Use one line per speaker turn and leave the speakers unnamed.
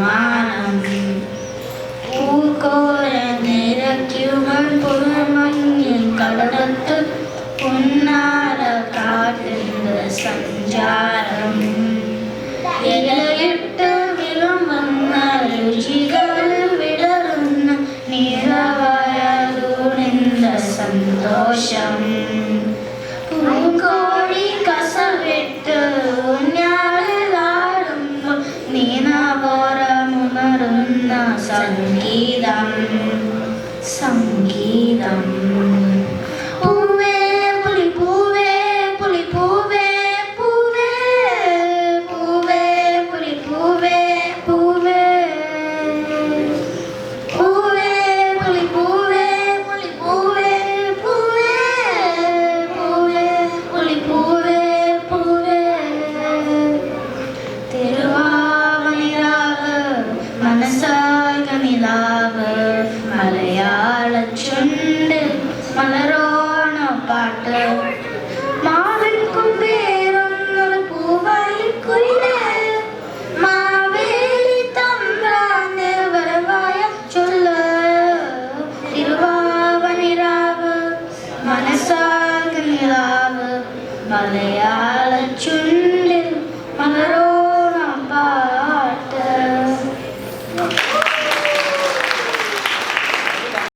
സമ്മാനം. പൂക്കോര നിറയ്ക്കുകൾ പുറമഞ്ഞിൽ കടത്ത് പൊന്നാര കാട്ടിൻ്റെ സഞ്ചാരം. ഇലയിട്ട് വിളമ്പുന്ന രുചികൾ വിടരുന്ന നിറവയലൂരിൻ്റെ സന്തോഷം. പൂങ്കോഴി കസവിട്ട് ഊഞ്ഞാലിലാടുമ്പോൾ നീനാപോരമുണരുന്ന സംഗീതം. സംഗീതം. പൂവേ പുലിപ്പൂവേ പുലിപ്പൂവേ പൂവേ പൂവേ പുലിപ്പൂവേ പൂവേ പൂവേ പുലിപ്പൂവേ പുലിപ്പൂവേ പൂവേ പൂവേ പുലിപ്പൂവേ പൂവേ. തിരുവാവണിരാവ് മനസ്സാകനിലാവ് മലയാള ചുണ്ട് മലരോണ പാട്ട്. മാവിൻ കുമ്പേറുന്നൊരു പൂവാലിക്കുയിലേ മാവേലി തമ്പ്രാന്റെ വരവായ ചൊല്ല്. തിരുവാവണിരാവ് മനസ്സാകനിലാവ് മലയാള